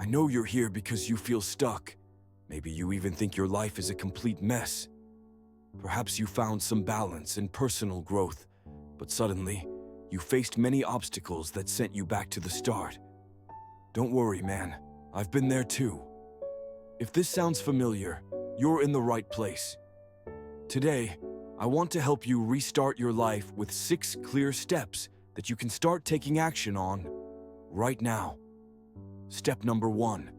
I know you're here because you feel stuck. Maybe you even think your life is a complete mess. Perhaps you found some balance and personal growth, but suddenly, you faced many obstacles that sent you back to the start. Don't worry, man. I've been there too. If this sounds familiar, you're in the right place. Today, I want to help you restart your life with 6 clear steps that you can start taking action on right now. Step number 1,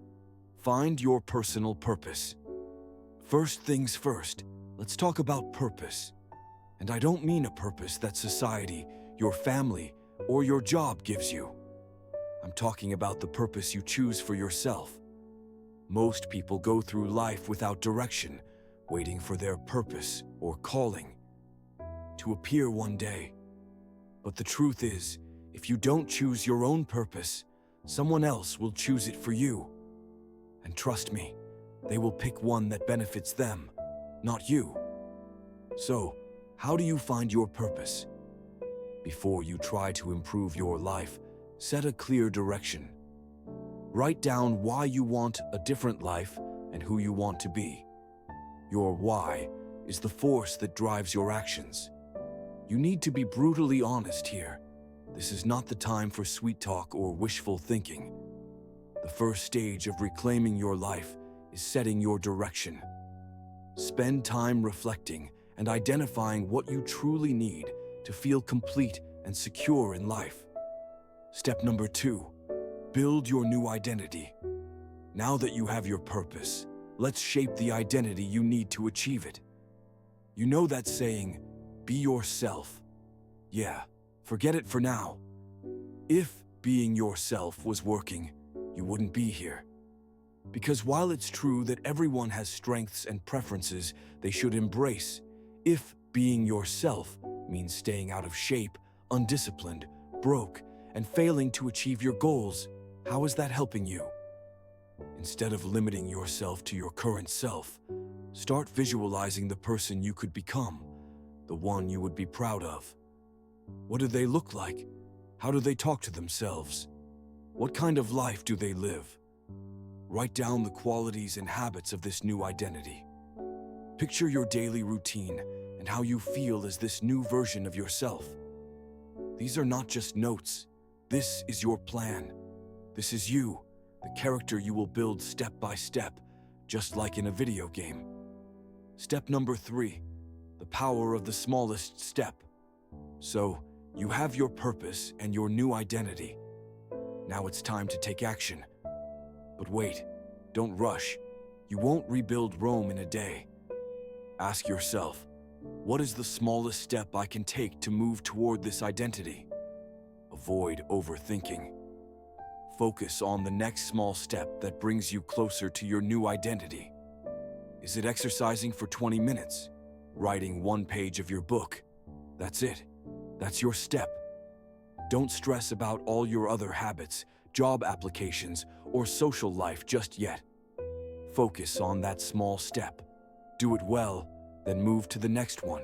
find your personal purpose. First things first, let's talk about purpose. And I don't mean a purpose that society, your family, or your job gives you. I'm talking about the purpose you choose for yourself. Most people go through life without direction, waiting for their purpose or calling to appear one day. But the truth is, if you don't choose your own purpose, someone else will choose it for you. And trust me, they will pick one that benefits them, not you. So, how do you find your purpose? Before you try to improve your life, set a clear direction. Write down why you want a different life and who you want to be. Your why is the force that drives your actions. You need to be brutally honest here. This is not the time for sweet talk or wishful thinking. The first stage of reclaiming your life is setting your direction. Spend time reflecting and identifying what you truly need to feel complete and secure in life. Step number 2, build your new identity. Now that you have your purpose, let's shape the identity you need to achieve it. You know that saying, be yourself. Yeah, forget it for now. If being yourself was working, you wouldn't be here. Because while it's true that everyone has strengths and preferences they should embrace, if being yourself means staying out of shape, undisciplined, broke, and failing to achieve your goals, how is that helping you? Instead of limiting yourself to your current self, start visualizing the person you could become, the one you would be proud of. What do they look like? How do they talk to themselves? What kind of life do they live? Write down the qualities and habits of this new identity. Picture your daily routine and how you feel as this new version of yourself. These are not just notes. This is your plan. This is you, the character you will build step by step, just like in a video game. Step number 3, the power of the smallest step. So, you have your purpose and your new identity. Now it's time to take action. But wait, don't rush. You won't rebuild Rome in a day. Ask yourself, what is the smallest step I can take to move toward this identity? Avoid overthinking. Focus on the next small step that brings you closer to your new identity. Is it exercising for 20 minutes? Writing 1 page of your book? That's it. That's your step. Don't stress about all your other habits, job applications, or social life just yet. Focus on that small step. Do it well, then move to the next one.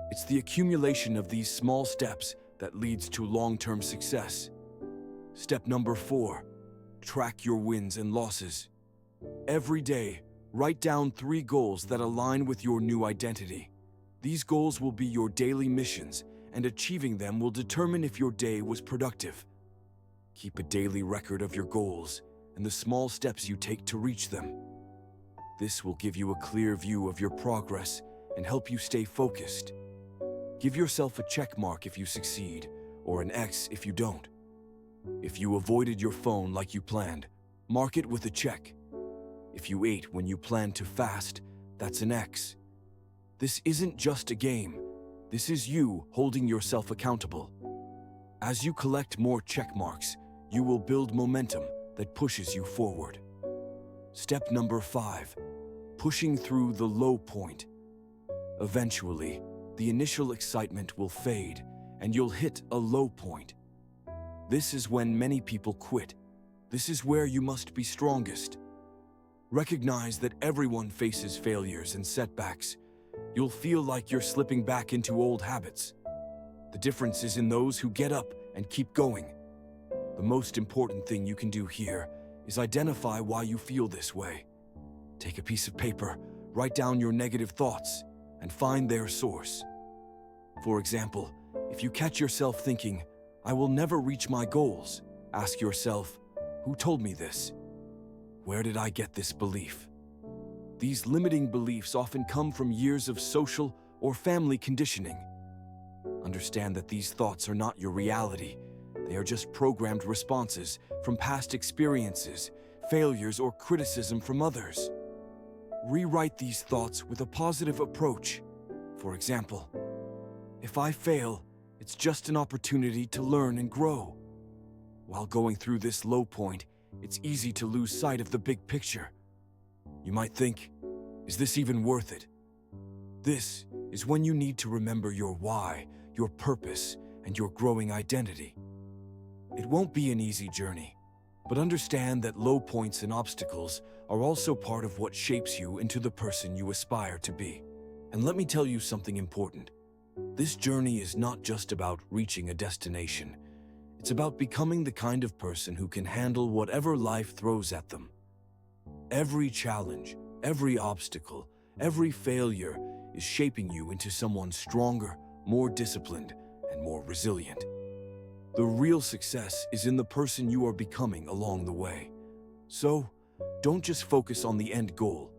It's the accumulation of these small steps that leads to long-term success. Step number 4, track your wins and losses. Every day, write down 3 goals that align with your new identity. These goals will be your daily missions, and achieving them will determine if your day was productive. Keep a daily record of your goals and the small steps you take to reach them. This will give you a clear view of your progress and help you stay focused. Give yourself a check mark if you succeed, or an X if you don't. If you avoided your phone like you planned, mark it with a check. If you ate when you planned to fast, that's an X. This isn't just a game. This is you holding yourself accountable. As you collect more check marks, you will build momentum that pushes you forward. Step number 5, pushing through the low point. Eventually, the initial excitement will fade, and you'll hit a low point. This is when many people quit. This is where you must be strongest. Recognize that everyone faces failures and setbacks. You'll feel like you're slipping back into old habits. The difference is in those who get up and keep going. The most important thing you can do here is identify why you feel this way. Take a piece of paper, write down your negative thoughts, and find their source. For example, if you catch yourself thinking, "I will never reach my goals," ask yourself, "Who told me this? Where did I get this belief?" These limiting beliefs often come from years of social or family conditioning. Understand that these thoughts are not your reality. They are just programmed responses from past experiences, failures, or criticism from others. Rewrite these thoughts with a positive approach. For example, "If I fail, it's just an opportunity to learn and grow." While going through this low point, it's easy to lose sight of the big picture. You might think, "Is this even worth it?" This is when you need to remember your why, your purpose, and your growing identity. It won't be an easy journey, but understand that low points and obstacles are also part of what shapes you into the person you aspire to be. And let me tell you something important. This journey is not just about reaching a destination. It's about becoming the kind of person who can handle whatever life throws at them. Every challenge, every obstacle, every failure is shaping you into someone stronger, more disciplined, and more resilient. The real success is in the person you are becoming along the way. So, don't just focus on the end goal.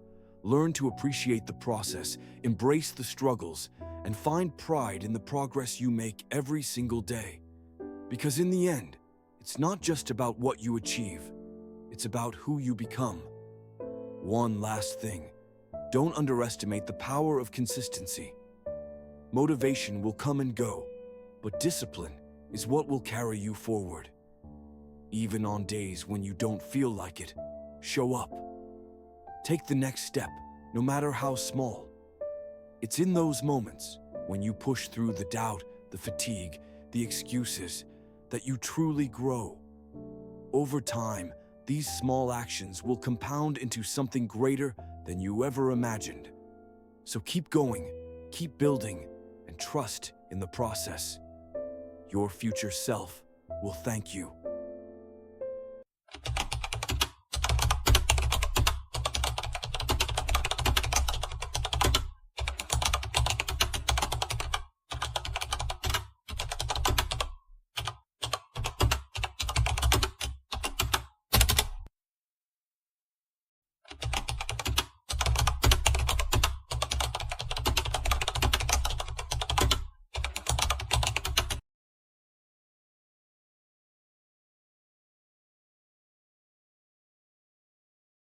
Learn to appreciate the process, embrace the struggles, and find pride in the progress you make every single day. Because in the end, it's not just about what you achieve, it's about who you become. One last thing, don't underestimate the power of consistency. Motivation will come and go, but discipline is what will carry you forward. Even on days when you don't feel like it, show up. Take the next step, no matter how small. It's in those moments, when you push through the doubt, the fatigue, the excuses, that you truly grow. Over time, these small actions will compound into something greater than you ever imagined. So keep going, keep building, and trust in the process. Your future self will thank you.